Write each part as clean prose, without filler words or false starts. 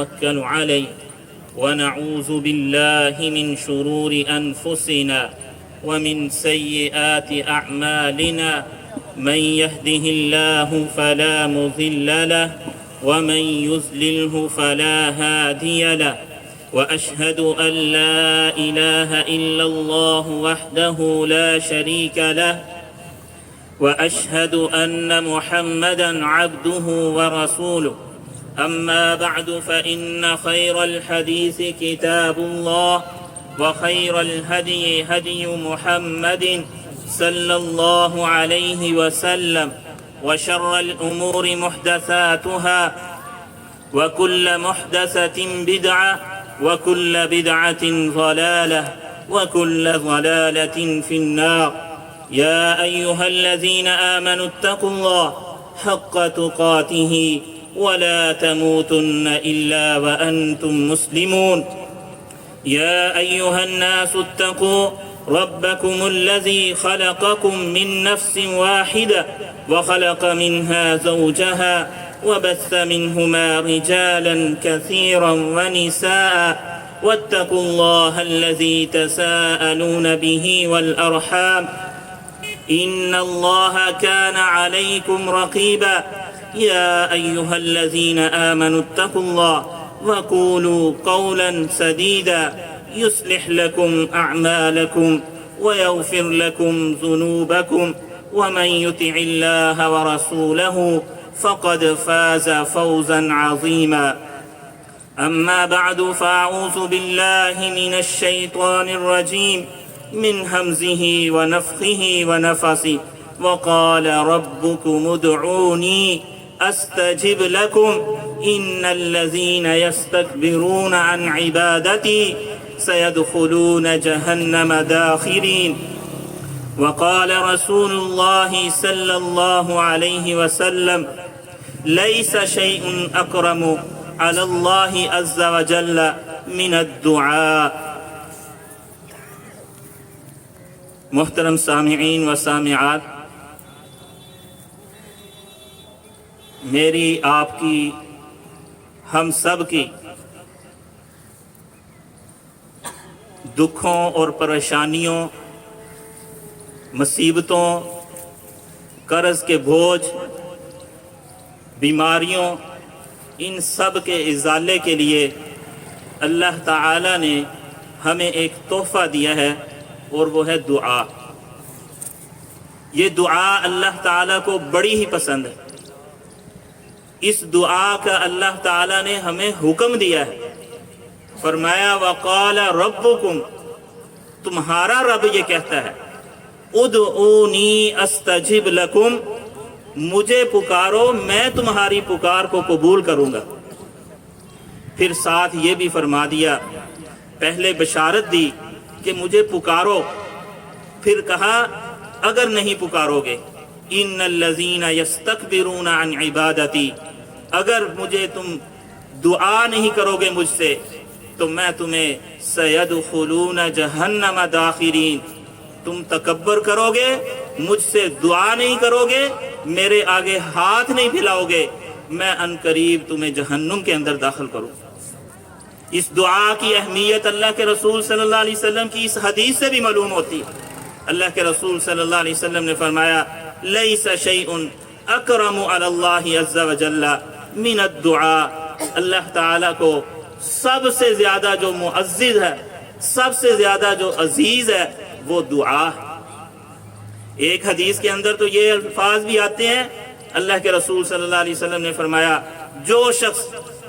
نتوكل عليه ونعوذ بالله من شرور أنفسنا ومن سيئات أعمالنا من يهده الله فلا مضل له ومن يضلله فلا هادي له وأشهد أن لا إله إلا الله وحده لا شريك له وأشهد أن محمدًا عبده ورسوله أما بعد فإن خير الحديث كتاب الله وخير الهدي هدي محمد صلى الله عليه وسلم وشر الأمور محدثاتها وكل محدثة بدعة وكل بدعة ضلالة وكل ضلالة في النار. يا أيها الذين آمنوا اتقوا الله حق تقاته ولا تموتن إلا وأنتم مسلمون. يا أيها الناس اتقوا ربكم الذي خلقكم من نفس واحدة وخلق منها زوجها وبث منهما رجالا كثيرا ونساء واتقوا الله الذي تساءلون به والأرحام إن الله كان عليكم رقيبا. يا أيها الذين آمنوا اتقوا الله وقولوا قولا سديدا يصلح لكم أعمالكم ويغفر لكم ذنوبكم ومن يطع الله ورسوله فقد فاز فوزا عظيما. أما بعد فأعوذ بالله من الشيطان الرجيم من همزه ونفخه ونفثه. وقال ربكم ادعوني أستجب لكم إن الذين يستكبرون عن عبادتي سيدخلون جهنم داخرين. وقال رسول الله صلى الله عليه وسلم ليس شيء أكرم على الله عز وجل من الدعاء. محترم سامعین و سامعات، میری آپ کی ہم سب کی دکھوں اور پریشانیوں، مصیبتوں، قرض کے بوجھ، بیماریوں، ان سب کے ازالے کے لیے اللہ تعالی نے ہمیں ایک تحفہ دیا ہے اور وہ ہے دعا. یہ دعا اللہ تعالیٰ کو بڑی ہی پسند ہے. اس دعا کا اللہ تعالیٰ نے ہمیں حکم دیا ہے. فرمایا وقال ربکم، تمہارا رب یہ کہتا ہے ادعونی استجب لکم، مجھے پکارو میں تمہاری پکار کو قبول کروں گا. پھر ساتھ یہ بھی فرما دیا، پہلے بشارت دی کہ مجھے پکارو، پھر کہا اگر نہیں پکارو گے ان الذین یستکبرون عن عبادتی، اگر مجھے تم دعا نہیں کرو گے مجھ سے تو میں تمہیں سیدخلون جہنم داخرین، تم تکبر کرو گے، مجھ سے دعا نہیں کرو گے، میرے آگے ہاتھ نہیں پھیلاؤ گے، میں ان قریب تمہیں جہنم کے اندر داخل کروں. اس دعا کی اہمیت اللہ کے رسول صلی اللہ علیہ وسلم کی اس حدیث سے بھی معلوم ہوتی ہے. اللہ کے رسول صلی اللہ علیہ وسلم نے فرمایا لیس شیء اکرم علی اللہ عز وجل من الدعاء، اللہ تعالیٰ کو سب سے زیادہ جو معزز ہے، سب سے زیادہ جو عزیز ہے وہ دعا ہے. ایک حدیث کے اندر تو یہ الفاظ بھی آتے ہیں، اللہ کے رسول صلی اللہ علیہ وسلم نے فرمایا جو شخص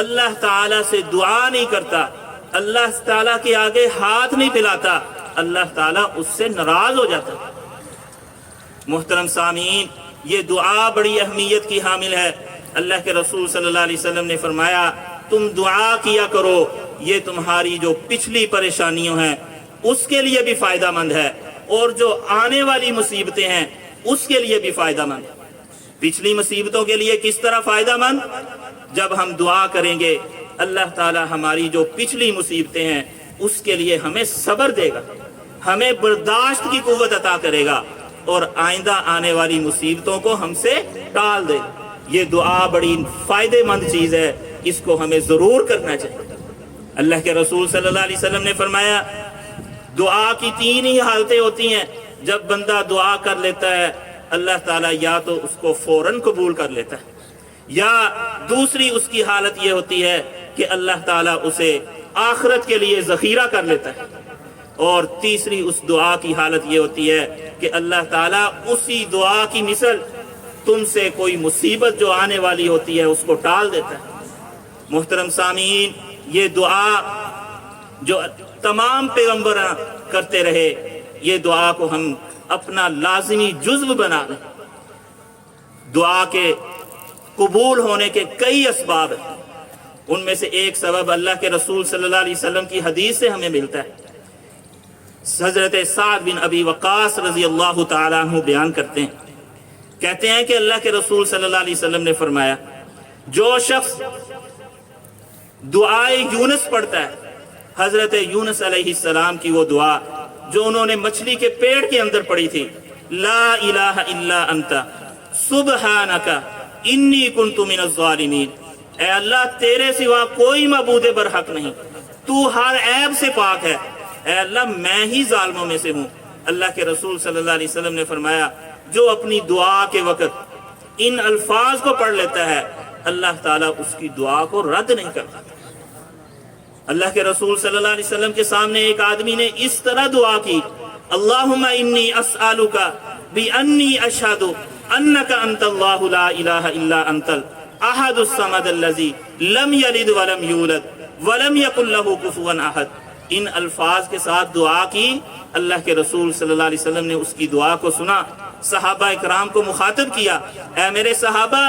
اللہ تعالیٰ سے دعا نہیں کرتا، اللہ تعالیٰ کے آگے ہاتھ نہیں پھیلاتا، اللہ تعالیٰ اس سے ناراض ہو جاتا. محترم سامعین، یہ دعا بڑی اہمیت کی حامل ہے. اللہ کے رسول صلی اللہ علیہ وسلم نے فرمایا تم دعا کیا کرو، یہ تمہاری جو پچھلی پریشانیوں ہیں اس کے لیے بھی فائدہ مند ہے، اور جو آنے والی مصیبتیں ہیں اس کے لیے بھی فائدہ مند ہے. پچھلی مصیبتوں کے لیے کس طرح فائدہ مند؟ جب ہم دعا کریں گے اللہ تعالی ہماری جو پچھلی مصیبتیں ہیں اس کے لیے ہمیں صبر دے گا، ہمیں برداشت کی قوت عطا کرے گا، اور آئندہ آنے والی مصیبتوں کو ہم سے ٹال دے. یہ دعا بڑی فائدہ مند چیز ہے. اس کو ہمیں ضرور کرنا چاہیے۔ اللہ کے رسول صلی اللہ علیہ وسلم نے فرمایا دعا کی 3 ہی حالتیں ہوتی ہیں۔ جب بندہ دعا کر لیتا ہے اللہ تعالیٰ یا تو اس کو فوراً قبول کر لیتا ہے، یا دوسری اس کی حالت یہ ہوتی ہے کہ اللہ تعالیٰ اسے آخرت کے لیے ذخیرہ کر لیتا ہے، اور تیسری اس دعا کی حالت یہ ہوتی ہے کہ اللہ تعالیٰ اسی دعا کی مثل تم سے کوئی مصیبت جو آنے والی ہوتی ہے اس کو ٹال دیتا ہے۔ محترم سامعین، یہ دعا جو تمام پیغمبر کرتے رہے، یہ دعا کو ہم اپنا لازمی جزو بنا لیں۔ دعا کے قبول ہونے کے کئی اسباب ہیں، ان میں سے ایک سبب اللہ کے رسول صلی اللہ علیہ وسلم کی حدیث سے ہمیں ملتا ہے۔ حضرت سعد بن ابی وقاص رضی اللہ تعالیٰ عنہ بیان کرتے ہیں، کہتے ہیں کہ اللہ کے رسول صلی اللہ علیہ وسلم نے فرمایا جو شخص دعائے یونس پڑھتا ہے، حضرت یونس علیہ السلام کی وہ دعا جو انہوں نے مچھلی کے پیٹ کے اندر پڑھی تھی، لا الہ الا انت سبحانک انی کنت من الظالمین، اے اللہ تیرے سوا کوئی معبود برحق نہیں، تو ہر عیب سے پاک ہے، اے اللہ میں ہی ظالموں میں سے ہوں۔ اللہ کے رسول صلی اللہ علیہ وسلم نے فرمایا جو اپنی دعا کے وقت ان الفاظ کو پڑھ لیتا ہے اللہ تعالیٰ اس کی دعا کو رد نہیں کرتا۔ اللہ کے رسول صلی اللہ علیہ وسلم کے سامنے ایک آدمی نے اس طرح دعا کی، اللہم انی اسألک بانی اشہد انک انت اللہ لا الہ الا انت الاحد الصمد الذی لم یلد ولم یولد ولم یکن لہ کفوا احد۔ ان الفاظ کے ساتھ دعا کی، اللہ کے رسول صلی اللہ علیہ وسلم نے اس کی دعا کو سنا، صحابہ اکرام کو مخاطب کیا، اے میرے صحابہ،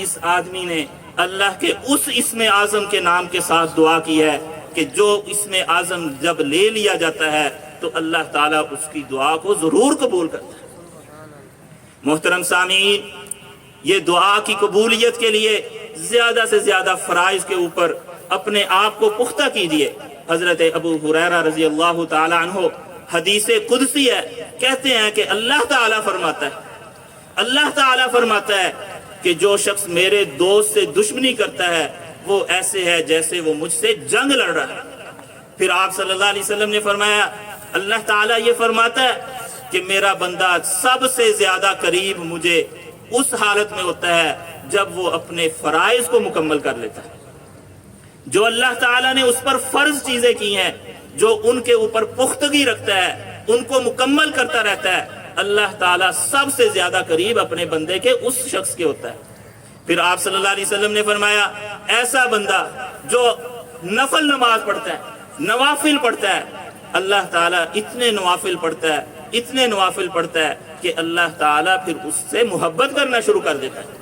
اس آدمی نے اللہ کے اس اسم اعظم کے نام کے ساتھ دعا کی ہے کہ جو اسم اعظم جب لے لیا جاتا ہے تو اللہ تعالیٰ اس کی دعا کو ضرور قبول کرتا ہے۔ محترم سامعین، یہ دعا کی قبولیت کے لیے زیادہ سے زیادہ فرائض کے اوپر اپنے آپ کو پختہ کیجیے۔ حضرت ابو ہریرہ رضی اللہ تعالی عنہ حدیث قدسی ہے، کہتے ہیں کہ اللہ تعالیٰ فرماتا ہے کہ جو شخص میرے دوست سے دشمنی کرتا ہے وہ ایسے ہے جیسے وہ مجھ سے جنگ لڑ رہا ہے۔ پھر آپ صلی اللہ علیہ وسلم نے فرمایا اللہ تعالیٰ یہ فرماتا ہے کہ میرا بندہ سب سے زیادہ قریب مجھے اس حالت میں ہوتا ہے جب وہ اپنے فرائض کو مکمل کر لیتا ہے۔ جو اللہ تعالیٰ نے اس پر فرض چیزیں کی ہیں، جو ان کے اوپر پختگی رکھتا ہے، ان کو مکمل کرتا رہتا ہے، اللہ تعالیٰ سب سے زیادہ قریب اپنے بندے کے اس شخص کے ہوتا ہے۔ پھر آپ صلی اللہ علیہ وسلم نے فرمایا ایسا بندہ جو نفل نماز پڑھتا ہے، نوافل پڑھتا ہے، اللہ تعالیٰ اتنے نوافل پڑھتا ہے کہ اللہ تعالیٰ پھر اس سے محبت کرنا شروع کر دیتا ہے۔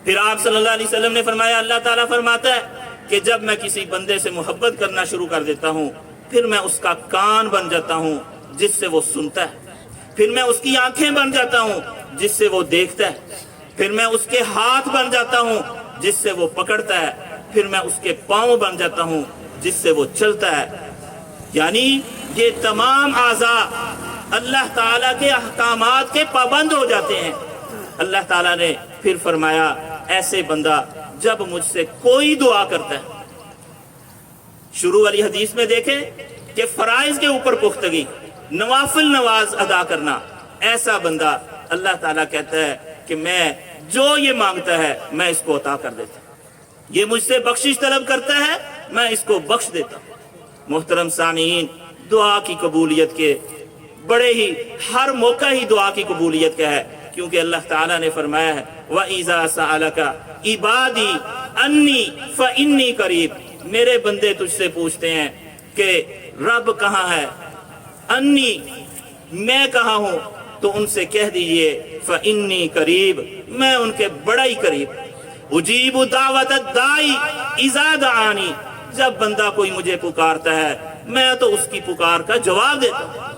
پھر آپ صلی اللہ علیہ وسلم نے فرمایا اللہ تعالیٰ فرماتا ہے کہ جب میں کسی بندے سے محبت کرنا شروع کر دیتا ہوں پھر میں اس کا کان بن جاتا ہوں جس سے وہ سنتا ہے، پھر میں اس کی آنکھیں بن جاتا ہوں جس سے وہ دیکھتا ہے، پھر میں اس کے ہاتھ بن جاتا ہوں جس سے وہ پکڑتا ہے، پھر میں اس کے پاؤں بن جاتا ہوں جس سے وہ چلتا ہے۔ یعنی یہ تمام اعضاء اللہ تعالیٰ کے احکامات کے پابند ہو جاتے ہیں۔ اللہ تعالیٰ نے پھر فرمایا ایسے بندہ جب مجھ سے کوئی دعا کرتا ہے، شروع والی حدیث میں دیکھیں کہ فرائض کے اوپر پختگی، نوافل نواز ادا کرنا، ایسا بندہ اللہ تعالیٰ کہتا ہے کہ میں جو یہ مانگتا ہے میں اس کو عطا کر دیتا ہوں، یہ مجھ سے بخشش طلب کرتا ہے میں اس کو بخش دیتا ہوں۔ محترم سامعین، دعا کی قبولیت کے بڑے ہی ہر موقع ہی دعا کی قبولیت کا ہے، کیونکہ اللہ تعالیٰ نے فرمایا ہے وَإِذَا سَأَلَكَ عِبَادِي أَنِّي فَإِنِّي قَرِيب، میرے بندے تجھ سے پوچھتے ہیں کہ رب کہاں ہے، انی میں کہاں ہوں، تو ان سے کہہ دیجئے فَإِنِّي قَرِيب، میں ان کے بڑا ہی قریب، اجیب دعوت الداعی اذا دعانی، جب بندہ کوئی مجھے پکارتا ہے میں تو اس کی پکار کا جواب دیتا ہوں۔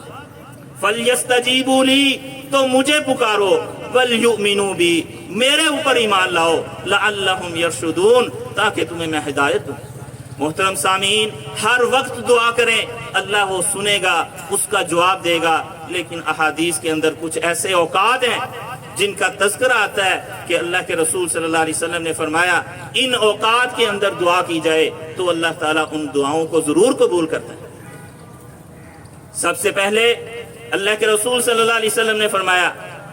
فَلْيَسْتَجِيبُوا لِي، تو مجھے پکارو، وَلْيُؤْمِنُوا بِي، میرے اوپر ایمان لاؤ، لَعَلَّهُمْ يَرْشُدُونَ، تاکہ تمہیں میں ہدایت دوں۔ محترم سامعین، ہر وقت دعا کریں، اللہ وہ سنے گا، اس کا جواب دے گا، لیکن احادیث کے اندر کچھ ایسے اوقات ہیں جن کا تذکرہ آتا ہے کہ اللہ کے رسول صلی اللہ علیہ وسلم نے فرمایا ان اوقات کے اندر دعا کی جائے تو اللہ تعالیٰ ان دعاؤں کو ضرور قبول کرتا ہے۔ سب سے پہلے اللہ کے رسول صلی اللہ علیہ وسلم نے فرمایا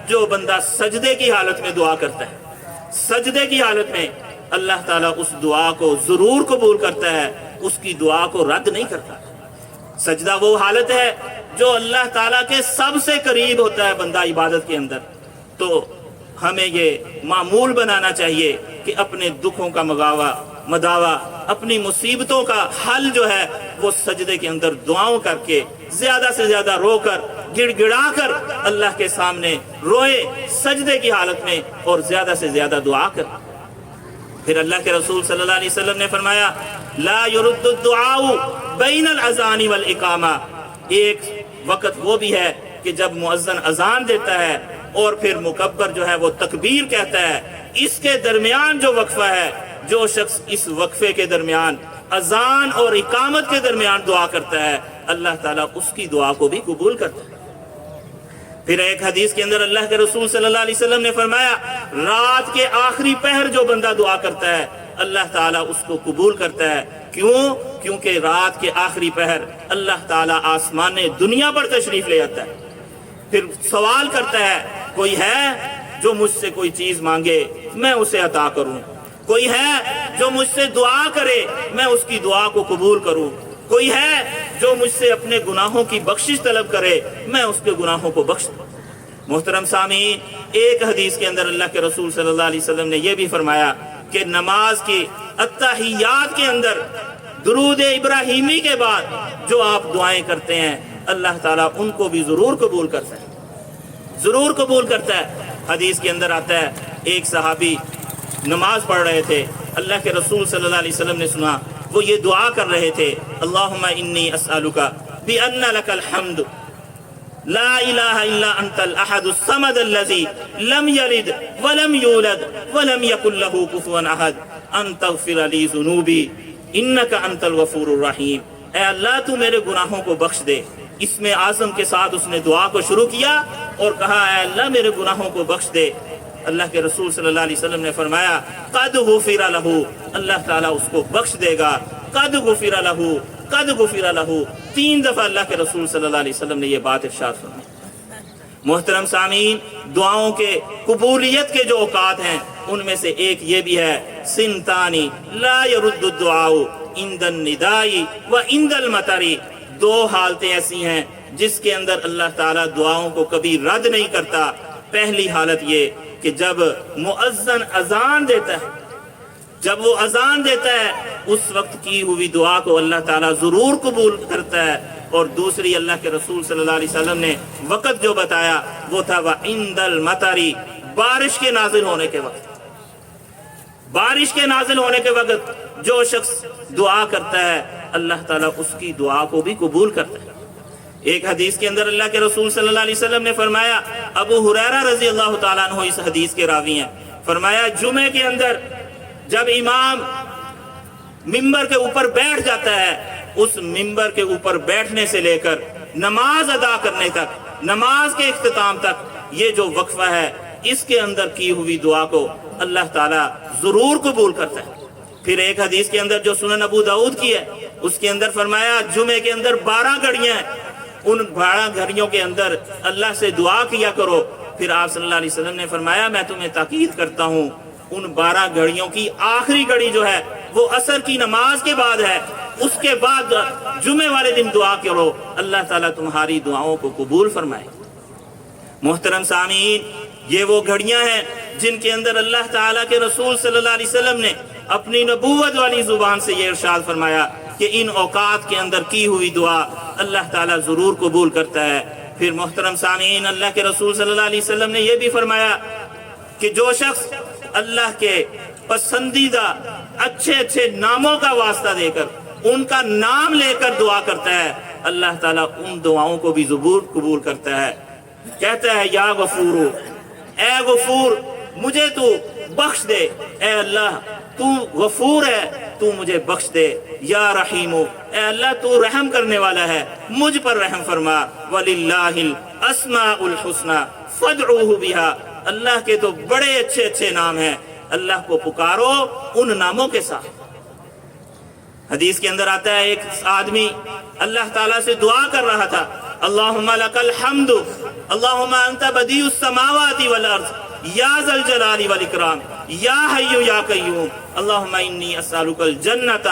جو بندہ سجدے کی حالت میں دعا کرتا ہے، سجدے کی حالت میں اللہ تعالیٰ اس دعا کو ضرور قبول کرتا ہے، اس کی دعا کو رد نہیں کرتا۔ سجدہ وہ حالت ہے جو اللہ تعالیٰ کے سب سے قریب ہوتا ہے بندہ عبادت کے اندر، تو ہمیں یہ معمول بنانا چاہیے کہ اپنے دکھوں کا مداوا، اپنی مصیبتوں کا حل جو ہے وہ سجدے کے اندر دعاؤں کر کے زیادہ سے زیادہ رو کر گڑ گڑا کر اللہ کے سامنے روئے سجدے کی حالت میں اور زیادہ سے زیادہ دعا کر۔ پھر اللہ کے رسول صلی اللہ علیہ وسلم نے فرمایا لا يرد الدعاء بین الاذان والاقامہ، ایک وقت وہ بھی ہے کہ جب مؤذن اذان دیتا ہے اور پھر مکبر جو ہے وہ تکبیر کہتا ہے، اس کے درمیان جو وقفہ ہے، جو شخص اس وقفے کے درمیان اذان اور اقامت کے درمیان دعا کرتا ہے اللہ تعالیٰ اس کی دعا کو بھی قبول کرتا ہے۔ پھر ایک حدیث کے اندر اللہ کے رسول صلی اللہ علیہ وسلم نے فرمایا رات کے آخری پہر جو بندہ دعا کرتا ہے اللہ تعالیٰ اس کو قبول کرتا ہے۔ کیوں؟ کیونکہ رات کے آخری پہر اللہ تعالیٰ آسمان دنیا پر تشریف لے آتا ہے، پھر سوال کرتا ہے کوئی ہے جو مجھ سے کوئی چیز مانگے میں اسے عطا کروں، کوئی ہے جو مجھ سے دعا کرے میں اس کی دعا کو قبول کروں، کوئی ہے جو مجھ سے اپنے گناہوں کی بخشش طلب کرے میں اس کے گناہوں کو بخش دوں۔ محترم سامعین، ایک حدیث کے اندر اللہ کے رسول صلی اللہ علیہ وسلم نے یہ بھی فرمایا کہ نماز کی التحیات کے اندر درود ابراہیمی کے بعد جو آپ دعائیں کرتے ہیں اللہ تعالیٰ ان کو بھی ضرور قبول کرتا ہے، ضرور قبول کرتا ہے۔ حدیث کے اندر آتا ہے ایک صحابی نماز پڑھ رہے تھے، اللہ کے رسول صلی اللہ علیہ وسلم نے سنا وہ یہ دعا کر رہے تھے اللہم انی اسألک بأن لک الحمد لا الہ الا انت الاحد الصمد الذی لم یلد ولم یولد ولم یکن له کفوا احد ان تغفر لی ذنوبی انک انت الغفور الرحیم۔ اے اللہ تو میرے گناہوں کو بخش دے۔ اس میں اعظم کے ساتھ اس نے دعا کو شروع کیا اور کہا اے اللہ میرے گناہوں کو بخش دے۔ اللہ کے رسول صلی اللہ علیہ وسلم نے فرمایا قد غفر لہ، اللہ تعالیٰ اس کو بخش دے گا، قد غفر لہ، قد غفر لہ، 3 دفعہ اللہ کے رسول صلی اللہ علیہ وسلم نے یہ بات ارشاد فرمائی۔ محترم سامعین، دعاؤں کے قبولیت کے جو اوقات ہیں ان میں سے ایک یہ بھی ہے سنتانی لا يرد الدعاء عند النداء وعند المطر، 2 حالتیں ایسی ہیں جس کے اندر اللہ تعالیٰ دعاؤں کو کبھی رد نہیں کرتا۔ پہلی حالت یہ کہ جب مؤذن اذان دیتا ہے، جب وہ اذان دیتا ہے اس وقت کی ہوئی دعا کو اللہ تعالیٰ ضرور قبول کرتا ہے، اور دوسری اللہ کے رسول صلی اللہ علیہ وسلم نے وقت جو بتایا وہ تھا وعند المطر، بارش کے نازل ہونے کے وقت، بارش کے نازل ہونے کے وقت جو شخص دعا کرتا ہے اللہ تعالیٰ اس کی دعا کو بھی قبول کرتا ہے۔ ایک حدیث کے اندر اللہ کے رسول صلی اللہ علیہ وسلم نے فرمایا، ابو ہریرہ رضی اللہ تعالیٰ عنہ اس حدیث کے راوی ہیں، فرمایا جمعے کے اندر جب امام ممبر کے اوپر بیٹھ جاتا ہے اس ممبر کے اوپر بیٹھنے سے لے کر نماز ادا کرنے تک، نماز کے اختتام تک یہ جو وقفہ ہے اس کے اندر کی ہوئی دعا کو اللہ تعالیٰ ضرور قبول کرتا ہے۔ پھر ایک حدیث کے اندر جو سنن ابو داؤد کی ہے اس کے اندر فرمایا جمعے کے اندر 12 گھڑیاں ہیں، ان 12 گھڑیوں کے اندر اللہ سے دعا کیا کرو۔ پھر آپ صلی اللہ علیہ وسلم نے فرمایا میں تمہیں تاکید کرتا ہوں ان 12 گھڑیوں کی آخری گھڑی جو ہے وہ عصر کی نماز کے بعد ہے، اس کے بعد جمعے والے دن دعا کرو، اللہ تعالیٰ تمہاری دعاؤں کو قبول فرمائے۔ محترم سامعین، یہ وہ گھڑیاں ہیں جن کے اندر اللہ تعالیٰ کے رسول صلی اللہ علیہ وسلم نے اپنی نبوت والی زبان سے یہ ارشاد فرمایا کہ ان اوقات کے اندر کی ہوئی دعا اللہ تعالیٰ ضرور قبول کرتا ہے۔ پھر محترم سامعین، اللہ کے رسول صلی اللہ علیہ وسلم نے یہ بھی فرمایا کہ جو شخص اللہ کے پسندیدہ اچھے اچھے ناموں کا واسطہ دے کر ان کا نام لے کر دعا کرتا ہے اللہ تعالیٰ ان دعاؤں کو بھی ضرور قبول کرتا ہے۔ کہتا ہے یا غفور، اے غفور مجھے تو بخش دے، اے اللہ تو غفور ہے تو مجھے بخش دے، یا رحیم، اے اللہ تو رحم کرنے والا ہے مجھ پر رحم فرما، وَلِلَّهِ الْأَسْمَاءُ الْحُسْنَى فَادْعُوهُ بِهَا، اللہ کے تو بڑے اچھے اچھے نام ہیں، اللہ کو پکارو ان ناموں کے ساتھ۔ حدیث کے اندر آتا ہے ایک آدمی اللہ تعالیٰ سے دعا کر رہا تھا، اللہم لک الحمد اللہم انت بدیع السماوات والارض یا ذا الجلال والاکرام یا حی یا قیوم اللہم انی اسألک الجنۃ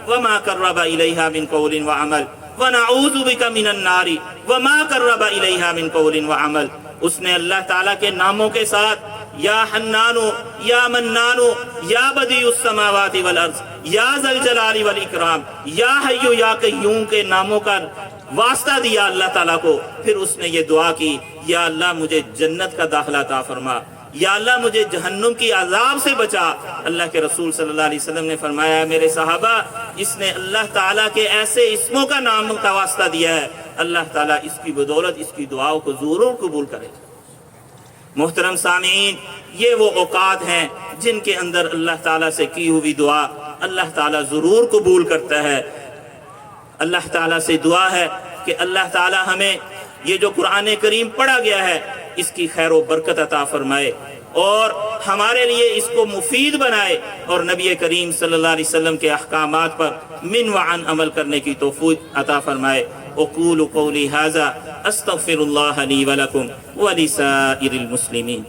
وما قرب الیہا من قول وعمل ونعوذ بک من النار وما قرب الیہا من قول وعمل۔ اس نے اللہ تعالیٰ کے ناموں کے ساتھ یا حنانو یا منانو یا بدیع السماوات والارض یا ذا الجلال والاکرام یا حی یا قیوم کے ناموں کا واسطہ دیا اللہ تعالیٰ کو۔ پھر اس نے یہ دعا کی، یا اللہ مجھے جنت کا داخلہ عطا فرما، یا اللہ مجھے جہنم کی عذاب سے بچا۔ اللہ کے رسول صلی اللہ علیہ وسلم نے فرمایا، میرے صحابہ، اس نے اللہ تعالیٰ کے ایسے اسموں کا نام کا واسطہ دیا ہے، اللہ تعالیٰ اس کی بدولت اس کی دعاؤں کو ضرور قبول کرے۔ محترم سامعین، یہ وہ اوقات ہیں جن کے اندر اللہ تعالیٰ سے کی ہوئی دعا اللہ تعالیٰ ضرور قبول کرتا ہے۔ اللہ تعالیٰ سے دعا ہے کہ اللہ تعالیٰ ہمیں یہ جو قرآن کریم پڑھا گیا ہے اس کی خیر و برکت عطا فرمائے اور ہمارے لیے اس کو مفید بنائے، اور نبی کریم صلی اللہ علیہ وسلم کے احکامات پر من وعن عمل کرنے کی توفیق عطا فرمائے۔ اقول قولی ھذا استغفر اللہ لی ولکم ولسائر المسلمین۔